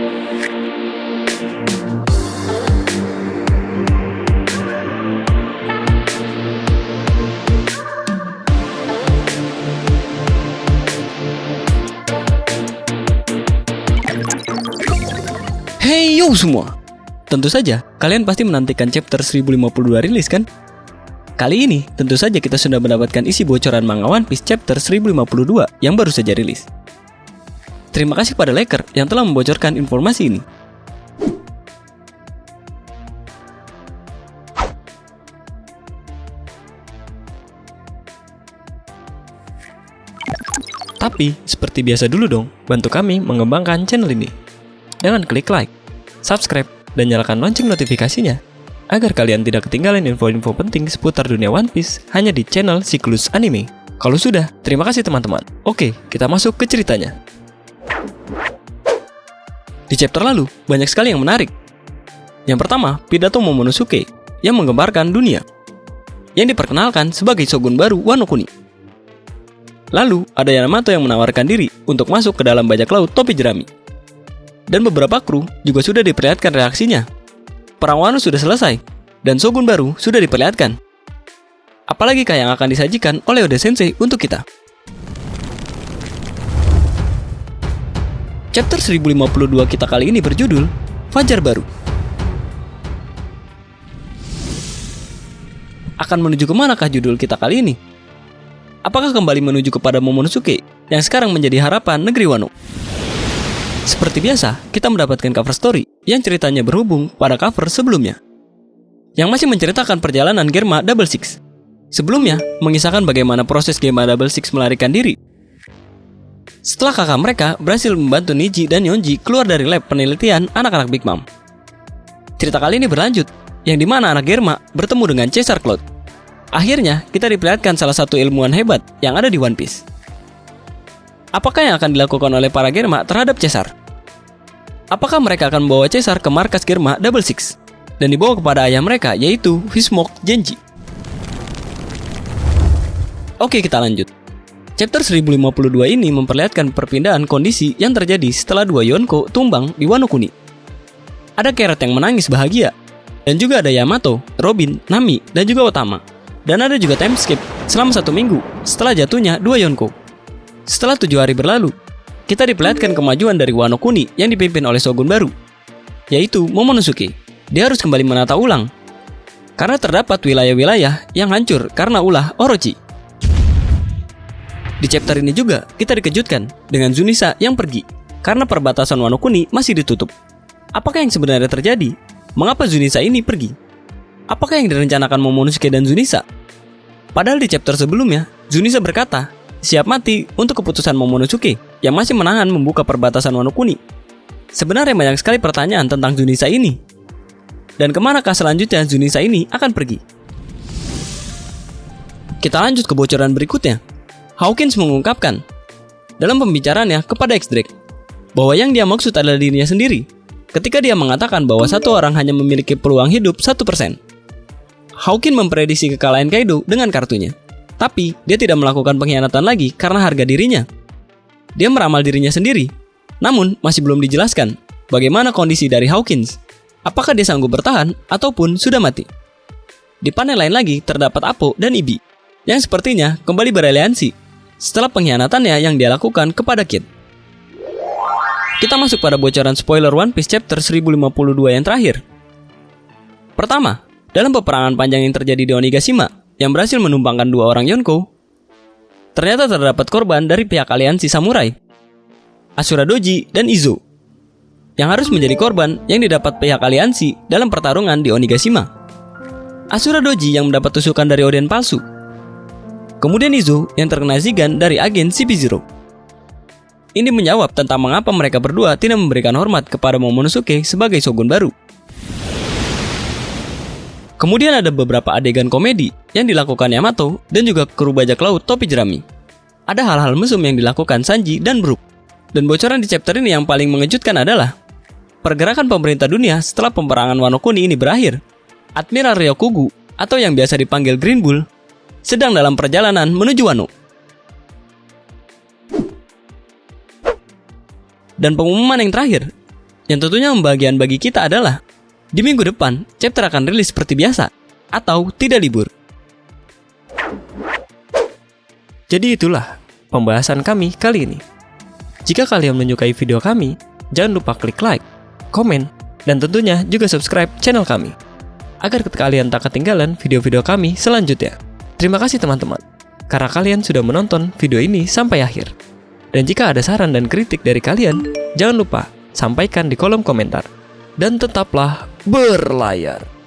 Hey yo semua, tentu saja kalian pasti menantikan chapter 1052 rilis kan? Kali ini tentu saja kita sudah mendapatkan isi bocoran manga One Piece chapter 1052 yang baru saja rilis. Terima kasih pada leaker yang telah membocorkan informasi ini. Tapi seperti biasa dulu dong, bantu kami mengembangkan channel ini dengan klik like, subscribe, dan nyalakan lonceng notifikasinya agar kalian tidak ketinggalan info-info penting seputar dunia One Piece hanya di channel Siklus Anime. Kalau sudah, terima kasih teman-teman. Oke, kita masuk ke ceritanya. Di chapter lalu, banyak sekali yang menarik. Yang pertama, pidato Momonosuke yang menggambarkan dunia, yang diperkenalkan sebagai shogun baru Wano Kuni. Lalu, ada Yamato yang menawarkan diri untuk masuk ke dalam bajak laut topi jerami. Dan beberapa kru juga sudah diperlihatkan reaksinya. Perang Wano sudah selesai, dan shogun baru sudah diperlihatkan. Apalagikah yang akan disajikan oleh Oda Sensei untuk kita? Chapter 1052 kita kali ini berjudul Fajar Baru. Akan menuju kemanakah judul kita kali ini? Apakah kembali menuju kepada Momonosuke yang sekarang menjadi harapan negeri Wano? Seperti biasa, kita mendapatkan cover story yang ceritanya berhubung pada cover sebelumnya, yang masih menceritakan perjalanan Germa Double Six. Sebelumnya, mengisahkan bagaimana proses Germa Double Six melarikan diri setelah kakak mereka berhasil membantu Niji dan Yonji keluar dari lab penelitian anak-anak Big Mom. Cerita kali ini berlanjut, yang dimana anak Germa bertemu dengan Caesar Cloud. Akhirnya, kita diperlihatkan salah satu ilmuwan hebat yang ada di One Piece. Apakah yang akan dilakukan oleh para Germa terhadap Caesar? Apakah mereka akan membawa Caesar ke markas Germa Double Six dan dibawa kepada ayah mereka, yaitu Fishsmoke Genji? Oke, kita lanjut. Chapter 1052 ini memperlihatkan perpindahan kondisi yang terjadi setelah dua Yonko tumbang di Wano Kuni. Ada Carrot yang menangis bahagia, dan juga ada Yamato, Robin, Nami, dan juga Otama. Dan ada juga time skip selama 1 minggu setelah jatuhnya dua Yonko. Setelah 7 hari berlalu, kita diperlihatkan kemajuan dari Wano Kuni yang dipimpin oleh shogun baru, yaitu Momonosuke. Dia harus kembali menata ulang karena terdapat wilayah-wilayah yang hancur karena ulah Orochi. Di chapter ini juga kita dikejutkan dengan Zunisa yang pergi karena perbatasan Wano Kuni masih ditutup. Apakah yang sebenarnya terjadi? Mengapa Zunisa ini pergi? Apakah yang direncanakan Momonosuke dan Zunisa? Padahal di chapter sebelumnya, Zunisa berkata siap mati untuk keputusan Momonosuke yang masih menahan membuka perbatasan Wano Kuni. Sebenarnya banyak sekali pertanyaan tentang Zunisa ini. Dan kemanakah selanjutnya Zunisa ini akan pergi? Kita lanjut ke bocoran berikutnya. Hawkins mengungkapkan dalam pembicaraannya kepada X-Drake bahwa yang dia maksud adalah dirinya sendiri ketika dia mengatakan bahwa satu orang hanya memiliki peluang hidup 1%. Hawkins memprediksi kekalahan Kaido dengan kartunya. Tapi, dia tidak melakukan pengkhianatan lagi karena harga dirinya. Dia meramal dirinya sendiri. Namun, masih belum dijelaskan bagaimana kondisi dari Hawkins. Apakah dia sanggup bertahan ataupun sudah mati? Di panel lain lagi terdapat Apo dan Ibi yang sepertinya kembali beraliansi setelah pengkhianatannya yang dia lakukan kepada Kid. Kita masuk pada bocoran spoiler One Piece chapter 1052 yang terakhir. Pertama, dalam peperangan panjang yang terjadi di Onigashima yang berhasil menumbangkan dua orang Yonko, ternyata terdapat korban dari pihak aliansi samurai, Asura Doji dan Izo, yang harus menjadi korban yang didapat pihak aliansi dalam pertarungan di Onigashima. Asura Doji yang mendapat tusukan dari Oden palsu, kemudian Izo yang terkena zigan dari agen CP0. Ini menjawab tentang mengapa mereka berdua tidak memberikan hormat kepada Momonosuke sebagai shogun baru. Kemudian ada beberapa adegan komedi yang dilakukan Yamato dan juga kru bajak laut topi jerami. Ada hal-hal mesum yang dilakukan Sanji dan Brook. Dan bocoran di chapter ini yang paling mengejutkan adalah pergerakan pemerintah dunia setelah peperangan Wano Kuni ini berakhir. Admiral Ryokugu atau yang biasa dipanggil Green Bull sedang dalam perjalanan menuju Wano. Dan pengumuman yang terakhir, Yang tentunya membahagiakan bagi kita adalah di minggu depan, chapter akan rilis seperti biasa atau tidak libur. Jadi itulah pembahasan kami kali ini. Jika kalian menyukai video kami, jangan lupa klik like, komen, dan tentunya juga subscribe channel kami agar kalian tak ketinggalan video-video kami selanjutnya. Terima kasih teman-teman, karena kalian sudah menonton video ini sampai akhir. Dan jika ada saran dan kritik dari kalian, jangan lupa sampaikan di kolom komentar. Dan tetaplah berlayar.